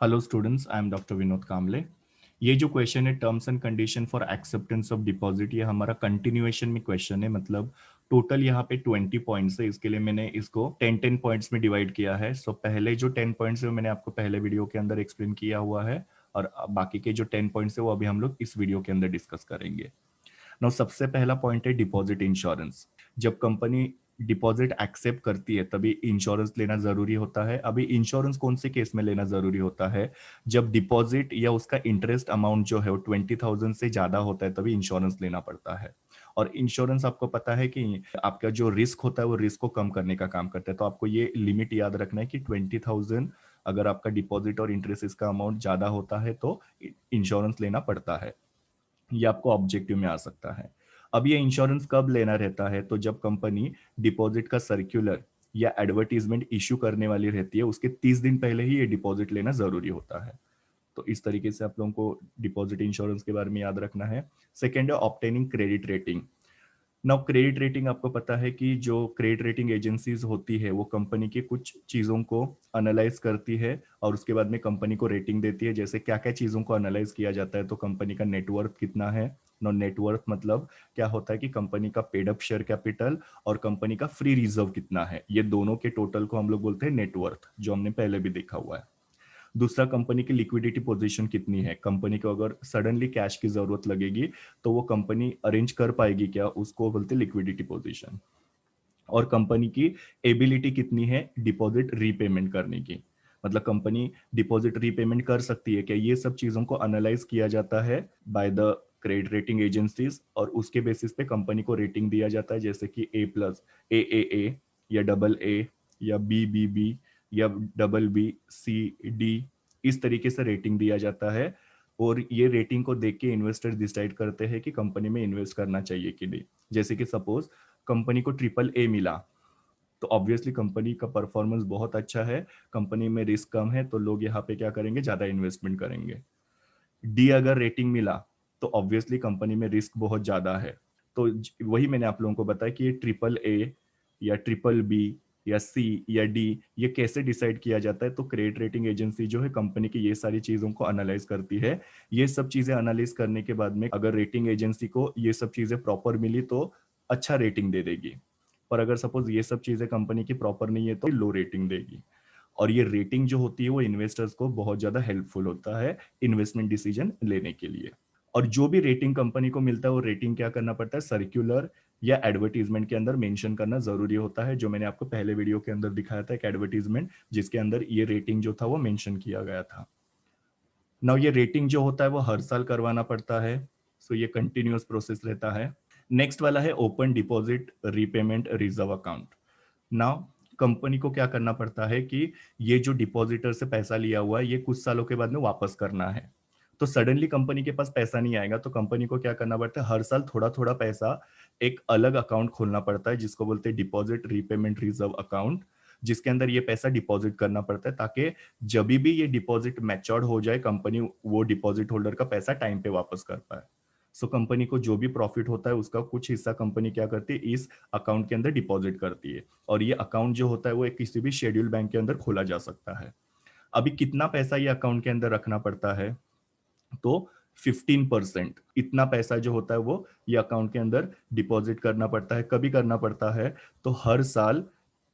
Hello students, I am doctor Vinod Kamle. ये जो question है terms and condition for acceptance of deposit, ये हमारा कंटिन्यूएशन में क्वेश्चन है। मतलब टोटल यहाँ पे 20 पॉइंट्स है, इसके लिए मैंने इसको 10 पॉइंट्स में डिवाइड किया है। सो पहले जो 10 पॉइंट्स है वो मैंने आपको पहले वीडियो के अंदर एक्सप्लेन किया हुआ है, और बाकी के जो 10 पॉइंट्स है वो अभी हम लोग इस वीडियो के अंदर डिस्कस करेंगे। नाउ सबसे पहला पॉइंट है डिपॉजिट इंश्योरेंस। जब कंपनी डिपॉजिट एक्सेप्ट करती है तभी इंश्योरेंस लेना जरूरी होता है। अभी इंश्योरेंस कौन से केस में लेना जरूरी होता है? जब डिपॉजिट या उसका इंटरेस्ट अमाउंट जो है वो 20,000 से ज्यादा होता है तभी इंश्योरेंस लेना पड़ता है। और इंश्योरेंस आपको पता है कि आपका जो रिस्क होता है वो रिस्क को कम करने का काम करता है। तो आपको ये लिमिट याद रखना है कि 20,000 अगर आपका डिपॉजिट और इंटरेस्ट इसका अमाउंट ज्यादा होता है तो इंश्योरेंस लेना पड़ता है। ये आपको ऑब्जेक्टिव में आ सकता है। अब ये इंश्योरेंस कब लेना रहता है? तो जब कंपनी डिपॉजिट का सर्कुलर या एडवर्टीजमेंट इश्यू करने वाली रहती है उसके 30 दिन पहले ही ये डिपॉजिट लेना जरूरी होता है। तो इस तरीके से आप लोगों को डिपॉजिट इंश्योरेंस के बारे में याद रखना है। सेकेंड है obtaining credit rating. Now credit rating, आपको पता है कि जो क्रेडिट रेटिंग एजेंसीज होती है वो कंपनी की कुछ चीजों को एनालाइज करती है और उसके बाद में कंपनी को रेटिंग देती है। जैसे क्या क्या चीजों को एनालाइज किया जाता है? तो कंपनी का नेटवर्थ कितना है। नो, नेटवर्थ मतलब क्या होता है कि कंपनी का पेड अप शेयर कैपिटल और कंपनी का फ्री रिजर्व कितना है, ये दोनों के टोटल को हम लोग बोलते हैं नेटवर्थ, जो हमने पहले भी देखा हुआ है। दूसरा, कंपनी की लिक्विडिटी पोजीशन कितनी है। कंपनी को अगर सडनली कैश की जरूरत लगेगी तो वो कंपनी अरेंज कर पाएगी क्या, उसको बोलते हैं लिक्विडिटी पोजीशन। और कंपनी की एबिलिटी कितनी है डिपॉजिट रीपेमेंट करने की, मतलब कंपनी डिपॉजिट रीपेमेंट कर सकती है क्या, ये सब चीजों को एनालाइज किया जाता है by the credit rating agencies. और उसके बेसिस पे कंपनी को रेटिंग दिया जाता है, जैसे कि A+, ए या AA या BBB या BB, C, D, इस तरीके से रेटिंग दिया जाता है। और ये रेटिंग को देख के इन्वेस्टर डिसाइड करते हैं कि कंपनी में इन्वेस्ट करना चाहिए कि नहीं। जैसे कि सपोज कंपनी को AAA मिला तो ऑब्वियसली कंपनी का परफॉर्मेंस बहुत अच्छा है, कंपनी में रिस्क कम है, तो लोग यहाँ पे क्या करेंगे, ज्यादा इन्वेस्टमेंट करेंगे। डी अगर रेटिंग मिला तो ऑब्वियसली कंपनी में रिस्क बहुत ज्यादा है। तो वही मैंने आप लोगों को बताया कि ये AAA या BBB या C या D, ये कैसे डिसाइड किया जाता है? तो क्रेडिट रेटिंग एजेंसी जो है कंपनी की ये सारी चीजों को एनालाइज करती है। ये सब चीजें एनालाइज करने के बाद में अगर रेटिंग एजेंसी को ये सब चीजें प्रॉपर मिली तो अच्छा रेटिंग दे देगी। पर अगर सपोज ये सब चीजें कंपनी की प्रॉपर नहीं है तो लो रेटिंग देगी। और ये रेटिंग जो होती है वो इन्वेस्टर्स को बहुत ज्यादा हेल्पफुल होता है इन्वेस्टमेंट डिसीजन लेने के लिए। और जो भी रेटिंग कंपनी को मिलता है वो रेटिंग क्या करना पड़ता है, सर्कुलर या एडवर्टीजमेंट के अंदर मेंशन करना जरूरी होता है, जो मैंने आपको पहले वीडियो के अंदर दिखाया था, एक एडवर्टीजमेंट जिसके अंदर ये रेटिंग जो था वो मेंशन किया गया था। नाउ ये रेटिंग जो होता है वो हर साल करवाना पड़ता है। सो ये कंटिन्यूअस प्रोसेस रहता है। नेक्स्ट वाला है open deposit repayment reserve account. Now company को क्या करना पड़ता है कि ये जो डिपॉजिटर से पैसा लिया हुआ है ये कुछ सालों के बाद में वापस करना है। तो सडनली कंपनी के पास पैसा नहीं आएगा, तो कंपनी को क्या करना पड़ता है, हर साल थोड़ा थोड़ा पैसा एक अलग अकाउंट खोलना पड़ता है जिसको बोलते हैं डिपॉजिट रीपेमेंट रिजर्व अकाउंट, जिसके अंदर ये पैसा डिपॉजिट करना पड़ता है ताकि जब भी ये डिपॉजिट मैच्योर्ड हो जाए कंपनी वो डिपॉजिट होल्डर का पैसा टाइम पे वापस कर पाए। सो कंपनी को जो भी प्रॉफिट होता है उसका कुछ हिस्सा कंपनी क्या करती है, इस अकाउंट के अंदर डिपॉजिट करती है। और ये अकाउंट जो होता है वो एक किसी भी शेड्यूल बैंक के अंदर खोला जा सकता है। अभी कितना पैसा ये अकाउंट के अंदर रखना पड़ता है? तो 15% इतना पैसा जो होता है वो ये अकाउंट के अंदर डिपॉजिट करना पड़ता है। कभी करना पड़ता है? तो हर साल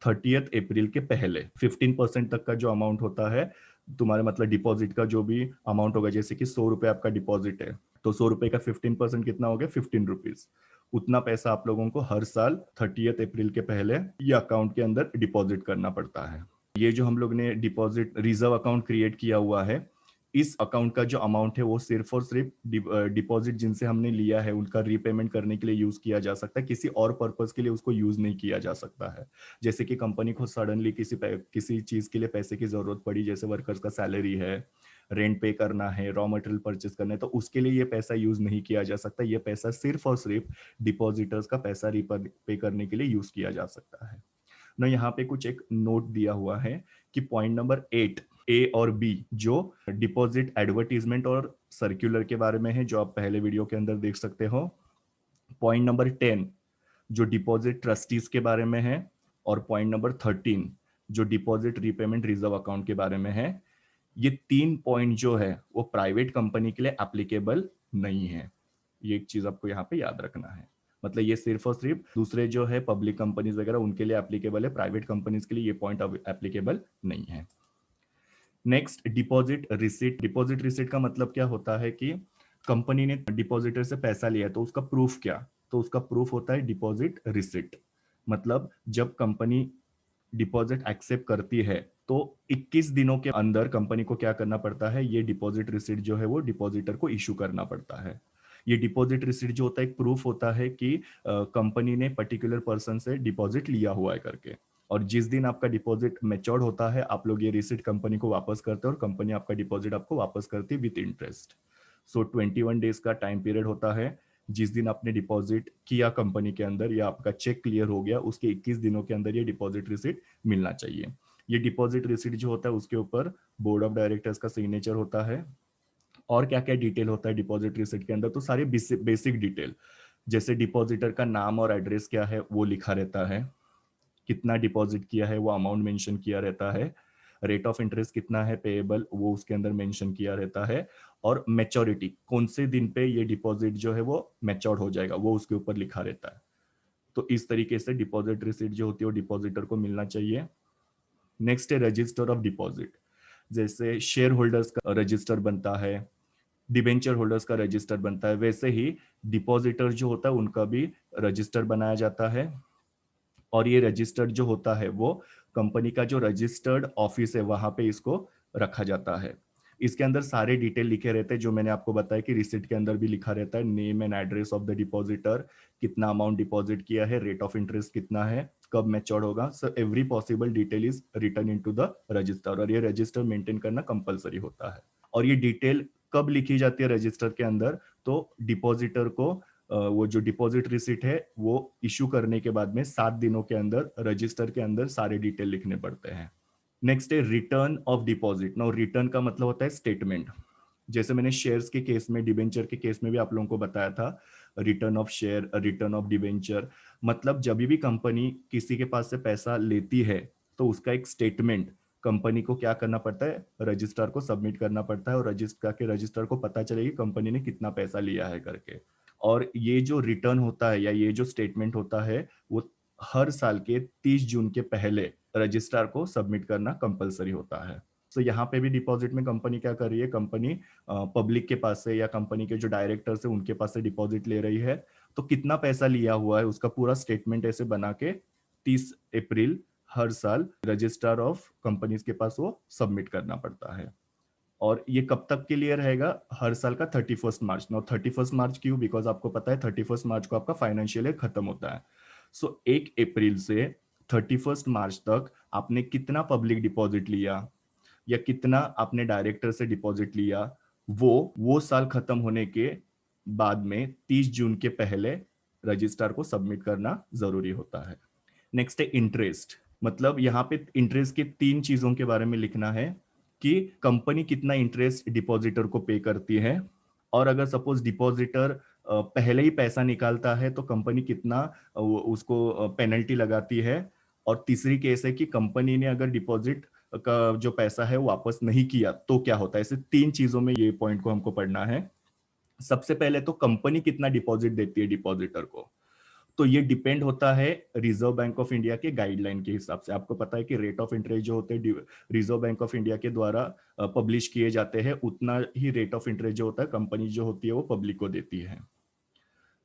30 अप्रैल के पहले 15% तक का जो अमाउंट होता है तुम्हारे, मतलब डिपॉजिट का जो भी अमाउंट होगा, जैसे कि 100 रुपए आपका डिपॉजिट है तो 100 रुपए का 15% कितना हो गया, 15 रुपीज। उतना पैसा आप लोगों को हर साल 30 अप्रैल के पहले ये अकाउंट के अंदर डिपॉजिट करना पड़ता है। ये जो हम लोग ने डिपॉजिट रिजर्व अकाउंट क्रिएट किया हुआ है, इस अकाउंट का जो अमाउंट है वो सिर्फ और सिर्फ डिपॉजिट जिनसे हमने लिया है उनका रीपेमेंट करने के लिए यूज किया जा सकता है, किसी और पर्पस के लिए उसको यूज नहीं किया जा सकता है। जैसे कि कंपनी को सडनली किसी चीज के लिए पैसे की जरूरत पड़ी, जैसे वर्कर्स का सैलरी है, रेंट पे करना है, रॉ मटेरियल परचेस करना है, तो उसके लिए ये पैसा यूज नहीं किया जा सकता। ये पैसा सिर्फ और सिर्फ डिपॉजिटर्स का पैसा रीपे करने के लिए यूज किया जा सकता है ना। यहाँ पे कुछ एक नोट दिया हुआ है कि पॉइंट नंबर 8 A और B जो डिपॉजिट एडवर्टीजमेंट और सर्कुलर के बारे में है, जो आप पहले वीडियो के अंदर देख सकते हो। पॉइंट नंबर 10 जो डिपॉजिट ट्रस्टीज के बारे में है। और पॉइंट नंबर 13 जो डिपॉजिट रीपेमेंट रिजर्व अकाउंट के बारे में है। ये 3 पॉइंट जो है वो प्राइवेट कंपनी के लिए एप्लीकेबल नहीं है। ये एक चीज आपको यहाँ पे याद रखना है। मतलब ये सिर्फ और सिर्फ दूसरे जो है पब्लिक कंपनीज वगैरह उनके लिए एप्लीकेबल है, प्राइवेट कंपनीज के लिए ये पॉइंट एप्लीकेबल नहीं है। Next, deposit receipt. Deposit receipt का मतलब क्या होता है कि कंपनी ने डिपॉजिटर से पैसा लिया है तो उसका प्रूफ क्या, तो उसका प्रूफ होता है डिपॉजिट रिसिट। मतलब जब कंपनी डिपॉजिट एक्सेप्ट करती है तो 21 दिनों के अंदर कंपनी को क्या करना पड़ता है, ये डिपॉजिट रिसिट जो है वो डिपॉजिटर को इशू करना पड़ता है। ये डिपॉजिट रिसिट जो होता है एक प्रूफ होता है कि कंपनी ने पर्टिकुलर पर्सन से डिपॉजिट लिया हुआ है करके। और जिस दिन आपका डिपॉजिट मैच्योर्ड होता है आप लोग ये रिसिट कंपनी को वापस करते हैं और कंपनी आपका डिपॉजिट आपको वापस करती है विद इंटरेस्ट। सो 21 डेज का टाइम पीरियड होता है। जिस दिन आपने डिपॉजिट किया कंपनी के अंदर या आपका चेक क्लियर हो गया उसके 21 दिनों के अंदर ये डिपॉजिट रिसिट मिलना चाहिए। ये डिपॉजिट रिसिट जो होता है उसके ऊपर बोर्ड ऑफ डायरेक्टर्स का सिग्नेचर होता है। और क्या क्या डिटेल होता है डिपॉजिट रिसिट के अंदर, तो सारे बेसिक डिटेल, जैसे डिपॉजिटर का नाम और एड्रेस क्या है वो लिखा रहता है, कितना डिपॉजिट किया है वो अमाउंट मेंशन किया रहता है, रेट ऑफ इंटरेस्ट कितना है पेएबल वो उसके अंदर मेंशन किया रहता है, और मेच्योरिटी कौन से दिन पे ये डिपॉजिट जो है वो मैच्योर्ड हो जाएगा वो उसके ऊपर लिखा रहता है। तो इस तरीके से डिपॉजिट रिसिट जो होती है वो डिपॉजिटर को मिलना चाहिए। नेक्स्ट है रजिस्टर ऑफ डिपॉजिट। जैसे शेयर होल्डर्स का रजिस्टर बनता है, डिबेंचर होल्डर्स का रजिस्टर बनता है, वैसे ही डिपॉजिटर जो होता है उनका भी रजिस्टर बनाया जाता है। और ये रजिस्टर्ड जो होता है वो कंपनी का जो रजिस्टर्ड ऑफिस है वहां पे इसको रखा जाता है। इसके अंदर सारे डिटेल लिखे रहते हैं जो मैंने आपको बताया कि रिसिट के अंदर भी लिखा रहता है, name and address of the depositor, कितना अमाउंट डिपॉजिट किया है, रेट ऑफ इंटरेस्ट कितना है, कब मैच्योर होगा, so every possible detail is return into the register. और ये रजिस्टर मेंटेन करना कंपलसरी होता है। और ये डिटेल कब लिखी जाती है रजिस्टर के अंदर, तो डिपॉजिटर को वो जो डिपॉजिट रिसिट है वो इशू करने के बाद में 7 दिनों के अंदर रजिस्टर के अंदर सारे डिटेल लिखने पड़ते हैं। नेक्स्ट है return of deposit. Now return का मतलब होता है स्टेटमेंट। जैसे मैंने शेयर्स के केस में, डिबेंचर के केस में भी आप लोगों को बताया था, return of share, return of debenture. मतलब जब भी कंपनी किसी के पास से पैसा लेती है तो उसका एक स्टेटमेंट कंपनी को क्या करना पड़ता है, रजिस्ट्रार को सबमिट करना पड़ता है, और रजिस्ट्रार के रजिस्ट्रार को पता चलेगी कंपनी ने कितना पैसा लिया है करके। और ये जो रिटर्न होता है या ये जो स्टेटमेंट होता है वो हर साल के 30 जून के पहले रजिस्ट्रार को सबमिट करना कंपलसरी होता है। तो यहाँ पे भी डिपॉजिट में कंपनी क्या कर रही है, कंपनी पब्लिक के पास से या कंपनी के जो डायरेक्टर्स है उनके पास से डिपॉजिट ले रही है, तो कितना पैसा लिया हुआ है उसका पूरा स्टेटमेंट ऐसे बना के 30 अप्रैल हर साल रजिस्ट्रार ऑफ कंपनीज के पास वो सबमिट करना पड़ता है। और ये कब तक के लिए रहेगा, हर साल का 31 मार्च। नो 31 मार्च क्यों, बिकॉज आपको पता है 31 मार्च को आपका फाइनेंशियल ईयर खत्म होता है। सो 1 अप्रैल से 31 मार्च तक आपने कितना पब्लिक डिपॉजिट लिया या कितना आपने डायरेक्टर से डिपॉजिट लिया, वो साल खत्म होने के बाद में 30 जून के पहले रजिस्ट्रार को सबमिट करना जरूरी होता है। नेक्स्ट है इंटरेस्ट। मतलब यहाँ पे इंटरेस्ट के 3 चीजों के बारे में लिखना है कि कंपनी कितना इंटरेस्ट डिपॉजिटर को पे करती है, और अगर सपोज डिपॉजिटर पहले ही पैसा निकालता है तो कंपनी कितना उसको पेनल्टी लगाती है। और तीसरी केस है कि कंपनी ने अगर डिपॉजिट का जो पैसा है वो वापस नहीं किया तो क्या होता है। ऐसे 3 चीजों में ये पॉइंट को हमको पढ़ना है। सबसे पहले तो कंपनी कितना डिपॉजिट देती है डिपॉजिटर को, तो ये डिपेंड होता है रिजर्व बैंक ऑफ इंडिया के गाइडलाइन के हिसाब से। आपको पता है कि रेट ऑफ इंटरेस्ट जो होते हैं रिजर्व बैंक ऑफ इंडिया के द्वारा पब्लिश किए जाते हैं, उतना ही रेट ऑफ इंटरेस्ट जो होता है कंपनी जो होती है वो पब्लिक को देती है।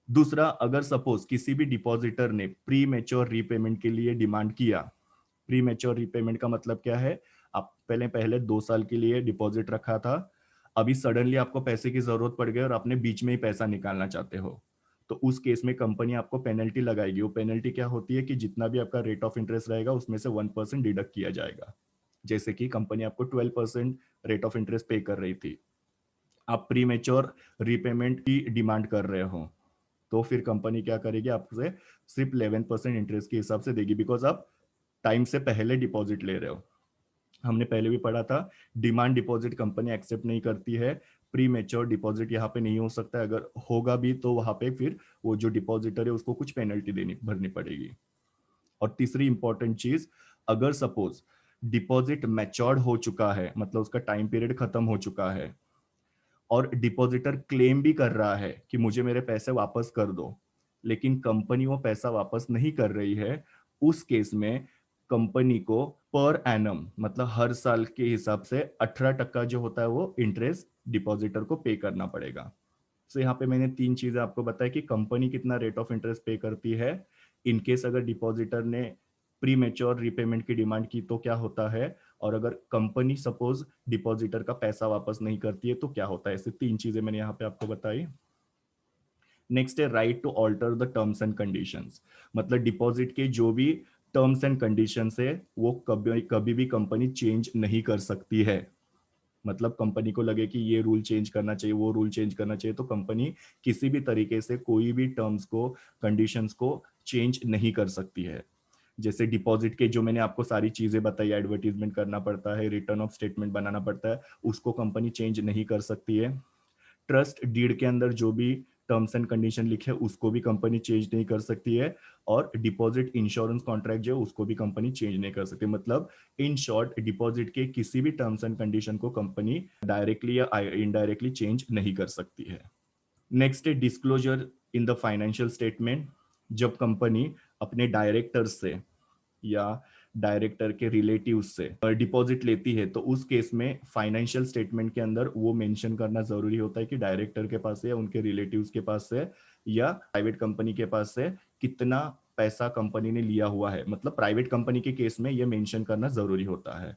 दूसरा, अगर सपोज किसी भी डिपॉजिटर ने प्री मेच्योर रीपेमेंट के लिए डिमांड किया। प्री मेच्योर रीपेमेंट का मतलब क्या है, आप पहले पहले 2 साल के लिए डिपॉजिट रखा था, अभी सडनली आपको पैसे की जरूरत पड़ गई और आपने बीच में ही पैसा निकालना चाहते हो, तो उस केस में कंपनी आपको पेनल्टी लगाएगी। वो पेनल्टी क्या होती है कि जितना भी आपका रेट ऑफ इंटरेस्ट रहेगा उसमें से 1% डिडक्ट किया जाएगा। जैसे कि कंपनी आपको 12% रेट ऑफ इंटरेस्ट पे कर रही थी, आप प्री मेच्योर रीपेमेंट की डिमांड कर रहे हो, तो फिर कंपनी क्या करेगी, आपसे सिर्फ 11% इंटरेस्ट के हिसाब से देगी, बिकॉज आप टाइम से पहले डिपॉजिट ले रहे हो। हमने पहले भी पढ़ा था, डिमांड डिपॉजिट कंपनी एक्सेप्ट नहीं करती है, प्री मेच्योर डिपॉजिट यहाँ पे नहीं हो सकता है, अगर होगा भी तो वहां पे फिर वो जो डिपॉजिटर है उसको कुछ पेनल्टी देनी भरनी पड़ेगी। और तीसरी इंपॉर्टेंट चीज, अगर सपोज डिपॉजिट मैच्योर्ड हो चुका है, मतलब उसका टाइम पीरियड खत्म हो चुका है और डिपॉजिटर क्लेम भी कर रहा है कि मुझे मेरे पैसे वापस कर दो, लेकिन कंपनी वो पैसा वापस नहीं कर रही है, उस केस में कंपनी को पर एनम मतलब हर साल के हिसाब से 18% जो होता है वो इंटरेस्ट डिपॉजिटर को पे करना पड़ेगा। सो यहाँ पे मैंने 3 चीजें आपको बताया कि कंपनी कितना रेट ऑफ इंटरेस्ट पे करती है, इन केस अगर डिपॉजिटर ने प्री मेच्योर रीपेमेंट की डिमांड की तो क्या होता है, और अगर कंपनी सपोज डिपॉजिटर का पैसा वापस नहीं करती है तो क्या होता है। ऐसे 3 चीजें मैंने यहाँ पे आपको बताई। नेक्स्ट है right to alter the terms and conditions, मतलब डिपॉजिट के जो भी टर्म्स एंड कंडीशंस है वो कभी कभी भी कंपनी चेंज नहीं कर सकती है। मतलब कंपनी को लगे कि ये रूल चेंज करना चाहिए, वो रूल चेंज करना चाहिए, तो कंपनी किसी भी तरीके से कोई भी टर्म्स को, कंडीशंस को चेंज नहीं कर सकती है। जैसे डिपॉजिट के जो मैंने आपको सारी चीजें बताई, एडवर्टीजमेंट करना पड़ता है, रिटर्न ऑफ स्टेटमेंट बनाना पड़ता है, उसको कंपनी चेंज नहीं कर सकती है। ट्रस्ट डीड के अंदर जो भी टर्म्स एंड कंडीशन लिखे उसको भी कंपनी चेंज नहीं कर सकती है, और डिपॉजिट इंश्योरेंस कॉन्ट्रैक्ट जो है उसको भी कंपनी चेंज नहीं कर सकती। मतलब इन शॉर्ट डिपॉजिट के किसी भी टर्म्स एंड कंडीशन को कंपनी डायरेक्टली या इनडायरेक्टली चेंज नहीं कर सकती है। नेक्स्ट है disclosure in the financial statement. जब कंपनी अपने डायरेक्टर से या डायरेक्टर के रिलेटिव से डिपॉजिट लेती है तो उस केस में फाइनेंशियल स्टेटमेंट के अंदर वो मेंशन करना जरूरी होता है कि डायरेक्टर के पास है या उनके रिलेटिव्स के पास है या प्राइवेट कंपनी के पास है, कितना पैसा कंपनी ने लिया हुआ है। मतलब प्राइवेट कंपनी के केस में ये मेंशन करना जरूरी होता है।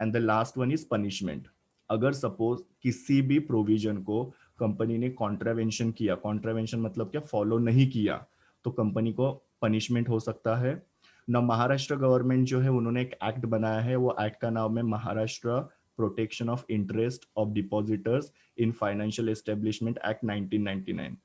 And the last one is punishment. अगर सपोज किसी भी प्रोविजन को कंपनी ने कॉन्ट्रावेंशन किया, कॉन्ट्रावेंशन मतलब क्या, फॉलो नहीं किया, तो कंपनी को पनिशमेंट हो सकता है ना। महाराष्ट्र गवर्नमेंट जो है उन्होंने एक एक्ट बनाया है, वो एक्ट का नाम है Maharashtra protection of interest of depositors in financial establishment act 1999।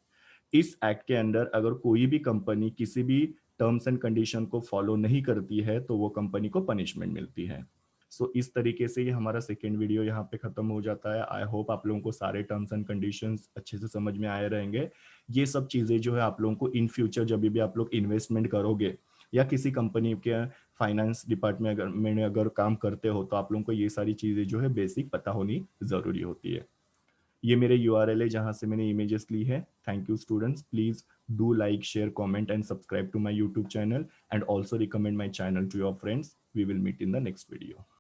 इस एक्ट के अंदर अगर कोई भी कंपनी किसी भी टर्म्स एंड कंडीशन को फॉलो नहीं करती है तो वो कंपनी को पनिशमेंट मिलती है। सो इस तरीके से ये हमारा सेकेंड वीडियो यहाँ पे खत्म हो जाता है। आई होप आप लोगों को सारे टर्म्स एंड कंडीशंस अच्छे से समझ में आए रहेंगे। ये सब चीजें जो है आप लोगों को इन फ्यूचर जब भी आप लोग इन्वेस्टमेंट करोगे या किसी कंपनी के फाइनेंस डिपार्टमेंट में अगर काम करते हो तो आप लोगों को ये सारी चीजें जो है बेसिक पता होनी जरूरी होती है। ये मेरे यूआरएल है जहां से मैंने इमेजेस ली है। Thank you students, please do like, share, comment and subscribe to my YouTube channel and also recommend my channel to your friends. We will meet in the next video.